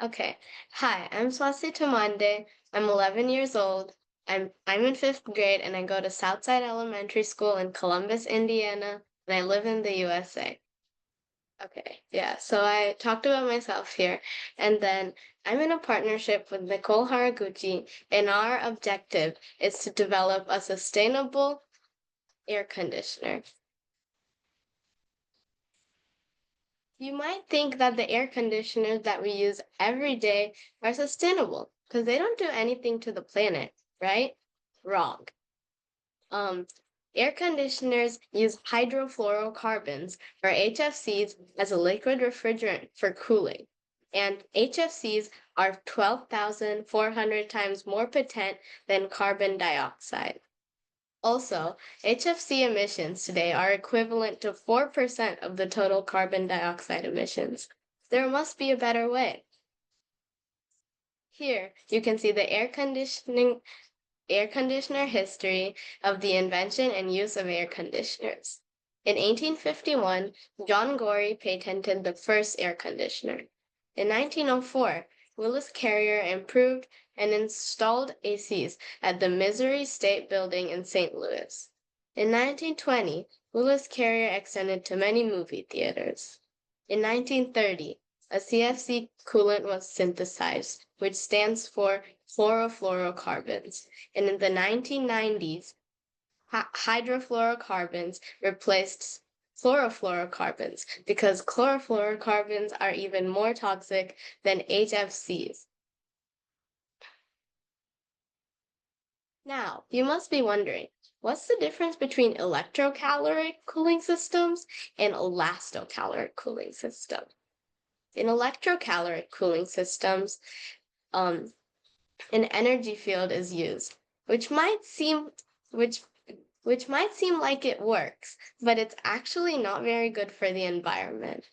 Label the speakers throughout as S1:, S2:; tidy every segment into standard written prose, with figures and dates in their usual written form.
S1: Okay. Hi, I'm Swasti Timande. I'm 11 years old. I'm in fifth grade and I go to Southside Elementary School in Columbus, Indiana, and I live in the USA. Okay, yeah. So I talked about myself here, and then I'm in a partnership with Nicole Haraguchi, and our objective is to develop a sustainable air conditioner. You might think that the air conditioners that we use every day are sustainable because they don't do anything to the planet, right? Wrong. Um, Air conditioners use hydrofluorocarbons, or HFCs, as a liquid refrigerant for cooling. And HFCs are 12,400 times more potent than carbon dioxide. Also, HFC emissions today are equivalent to 4% of the total carbon dioxide emissions. There must be a better way. Here, you can see the air conditioner history of the invention and use of air conditioners. In 1851, John Gorey patented the first air conditioner. In 1904, Willis Carrier improved and installed ACs at the Missouri State Building in St. Louis. In 1920, Willis Carrier extended to many movie theaters. In 1930, a CFC coolant was synthesized, which stands for chlorofluorocarbons. And in the 1990s, hydrofluorocarbons replaced chlorofluorocarbons because chlorofluorocarbons are even more toxic than HFCs. Now, you must be wondering, what's the difference between electrocaloric cooling systems and elastocaloric cooling systems? In electrocaloric cooling systems, an energy field is used, which might seem which which might seem like it works, but it's actually not very good for the environment.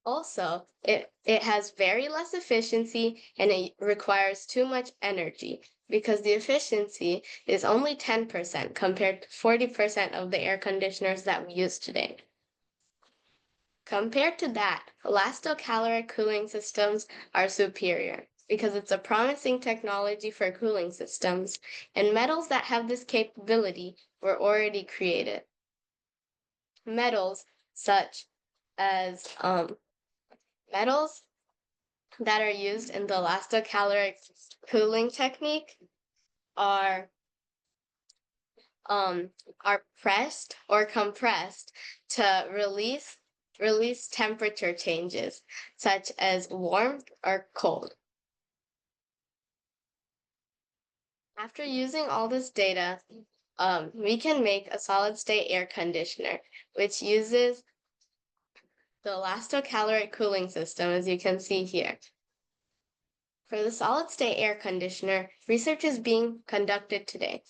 S1: Also, it has very less efficiency and it requires too much energy because the efficiency is only 10% compared to 40% of the air conditioners that we use today. Compared to that, elastocaloric cooling systems are superior because it's a promising technology for cooling systems, and metals that have this capability were already created. Metals such as metals that are used in the elastocaloric cooling technique are um, are pressed or compressed to release temperature changes, such as warmth or cold. After using all this data, we can make a solid-state air conditioner, which uses the elastocaloric cooling system, as you can see here. For the solid-state air conditioner, research is being conducted today.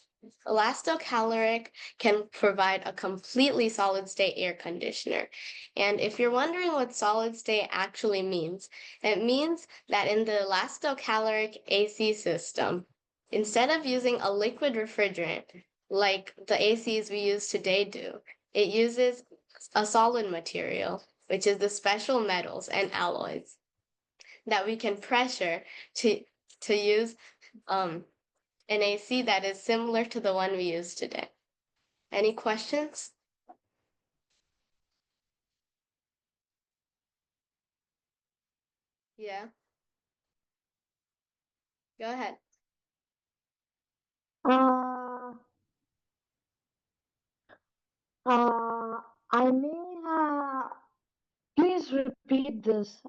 S1: Elastocaloric can provide a completely solid-state air conditioner. And if you're wondering what solid-state actually means, it means that in the elastocaloric AC system, instead of using a liquid refrigerant like the ACs we use today do, it uses a solid material, which is the special metals and alloys that we can pressure to use um, an AC that is similar to the one we use today. Any questions? Yeah, go ahead.
S2: Uh, I may please repeat this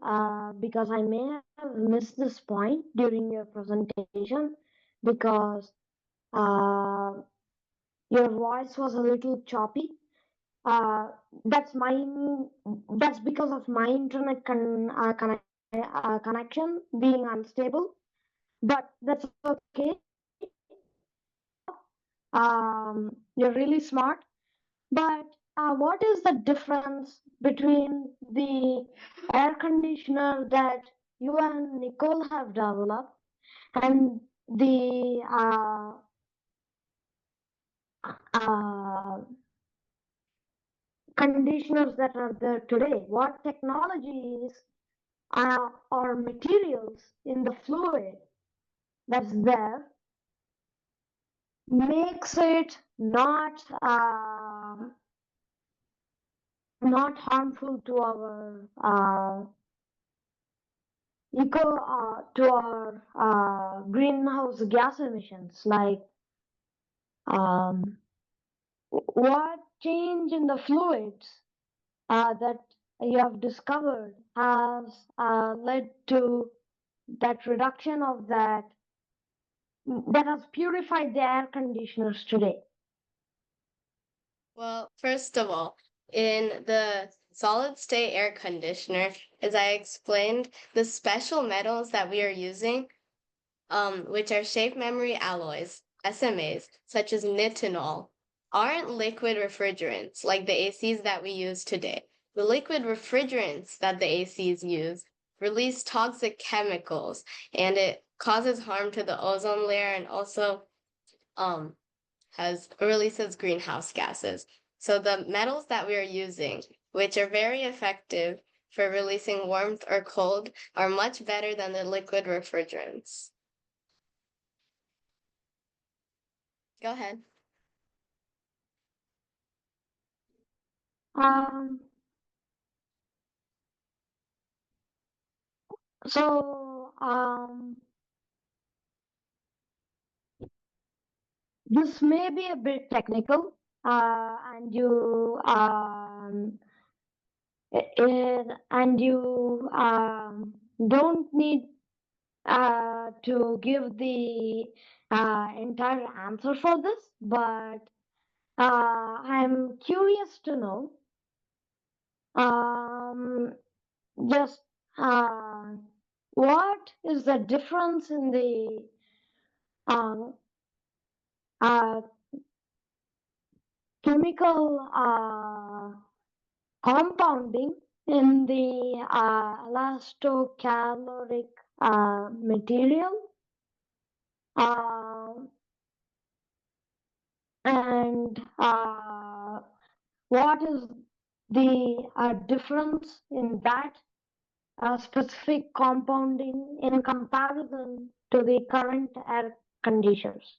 S2: because I may have missed this point during your presentation because uh, your voice was a little choppy. Uh, that's my that's because of my internet connection being unstable. But that's okay. You're really smart. But what is the difference between the air conditioner that you and Nicole have developed and the uh, conditioners that are there today? What technologies or materials in the fluid that's there makes it not harmful to our to our greenhouse gas emissions. Like um, what change in the fluids that you have discovered has led to that reduction of that has purified the air conditioners today.
S1: Well, first of all, in the solid state air conditioner, as I explained, the special metals that we are using, which are shape memory alloys, SMAs, such as nitinol, aren't liquid refrigerants like the ACs that we use today. The liquid refrigerants that the ACs use release toxic chemicals, and it causes harm to the ozone layer and also um has releases greenhouse gases. So the metals that we are using, which are very effective for releasing warmth or cold, are much better than the liquid refrigerants. Go ahead.
S2: Um, so this may be a bit technical, and you don't need to give the entire answer for this, but I'm curious to know um, just what is the difference in the uh, uh, chemical compounding in the elastocaloric material, uh, and what is the difference in that specific compounding in comparison to the current air conditioners?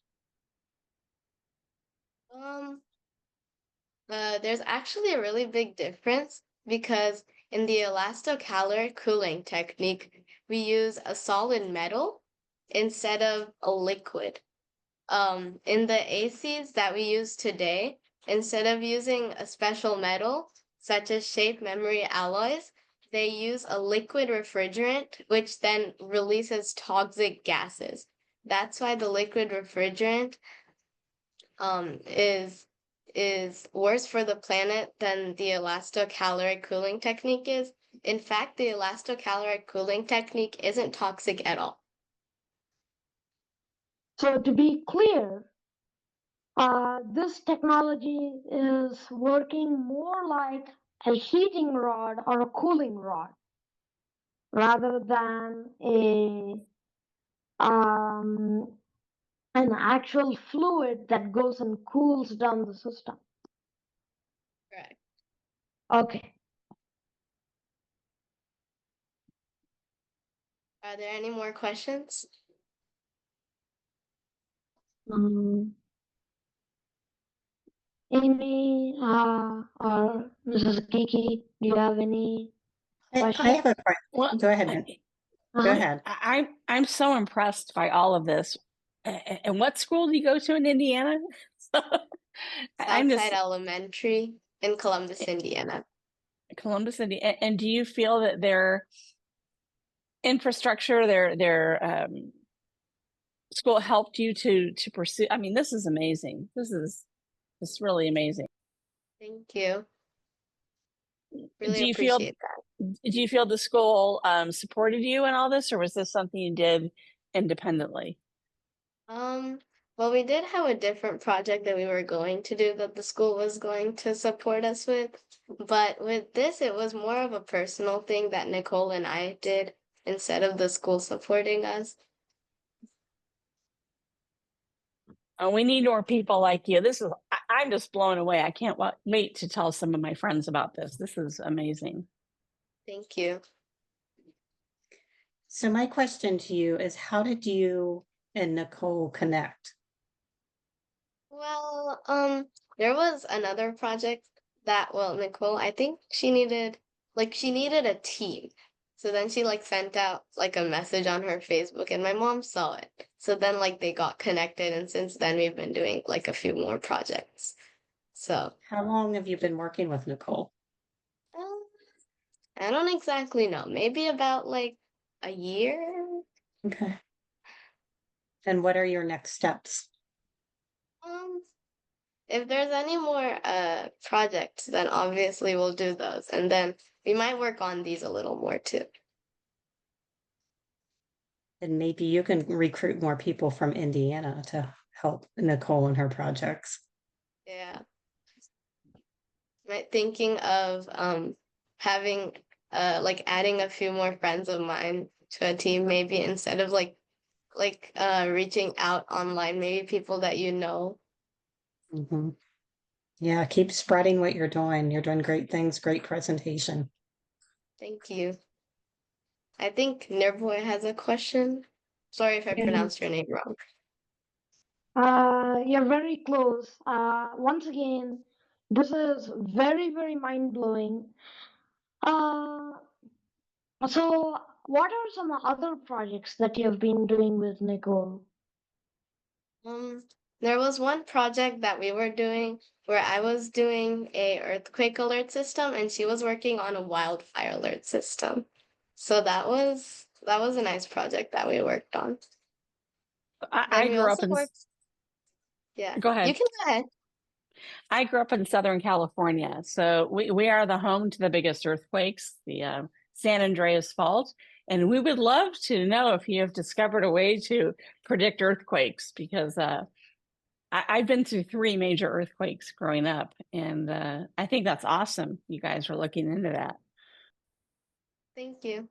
S1: Um, there's actually a really big difference because in the elastocaloric cooling technique, we use a solid metal instead of a liquid. In the ACs that we use today, instead of using a special metal, such as shape memory alloys, they use a liquid refrigerant, which then releases toxic gases. That's why the liquid refrigerant um is worse for the planet than the elastocaloric cooling technique is. In fact, the elastocaloric cooling technique isn't toxic at all.
S2: So to be clear, this technology is working more like a heating rod or a cooling rod rather than um, an actual fluid that goes and cools down the system.
S1: Correct.
S2: Okay.
S1: Are there any more questions?
S2: Um, Amy or Mrs. Kiki, do you have any
S3: I
S2: questions?
S3: have a question.
S4: Well,
S3: Go ahead, Ann. Go ahead.
S4: I'm so impressed by all of this. And what school do you go to in Indiana? I'm
S1: Southside
S4: just
S1: Elementary in Columbus, Indiana.
S4: Columbus, Indiana. And do you feel that their infrastructure, their school helped you to pursue? I mean, this is amazing. This is really amazing.
S1: Thank you. Really
S4: Do you feel
S1: appreciate that.
S4: do you feel the school supported you in all this, or was this something you did independently?
S1: Well, we did have a different project that we were going to do that the school was going to support us with. But with this, it was more of a personal thing that Nicole and I did instead of the school supporting us.
S4: We need more people like you. I'm just blown away. I can't wait to tell some of my friends about this. This is amazing.
S1: Thank you.
S3: So my question to you is, how did you and Nicole connect?
S1: Well, there was another project that, well, Nicole, I think she needed a team. So then she like sent out like a message on her Facebook and my mom saw it. So then like they got connected and since then we've been doing like a few more projects. So,
S3: How long have you been working with Nicole?
S1: um, I don't exactly know. Maybe about like a year.
S3: Okay. And what are your next steps?
S1: Um, if there's any more projects, then obviously we'll do those. And then we might work on these a little more too.
S3: And maybe you can recruit more people from Indiana to help Nicole in her projects.
S1: Yeah. Might thinking of having like adding a few more friends of mine to a team maybe instead of reaching out online, maybe people that you know.
S3: Mhm. Yeah, keep spreading what you're doing. You're doing great things, great presentation.
S1: Thank you. I think Nirboy has a question. Sorry if I
S2: Yeah.
S1: pronounced your name wrong.
S2: You're very close. Once again, this is very, very mind-blowing. Uh, so what are some other projects that you've been doing with Nicole?
S1: Um, there was one project that we were doing where I was doing a earthquake alert system and she was working on a wildfire alert system. So that was a nice project that we worked on. Then
S4: I
S1: we
S4: grew
S1: also
S4: up in,
S1: worked, yeah,
S4: go
S1: you
S4: ahead.
S1: can go ahead.
S4: I grew up in Southern California. So we are the home to the biggest earthquakes, the San Andreas Fault. And we would love to know if you have discovered a way to predict earthquakes because I've been through 3 major earthquakes growing up. And I think that's awesome. You guys are looking into that.
S1: Thank you.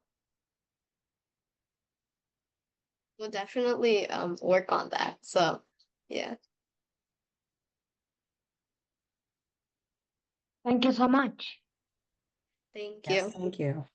S1: We'll definitely work on that. So yeah,
S2: Thank you so much.
S1: thank
S3: Yes,
S1: you.
S3: thank you.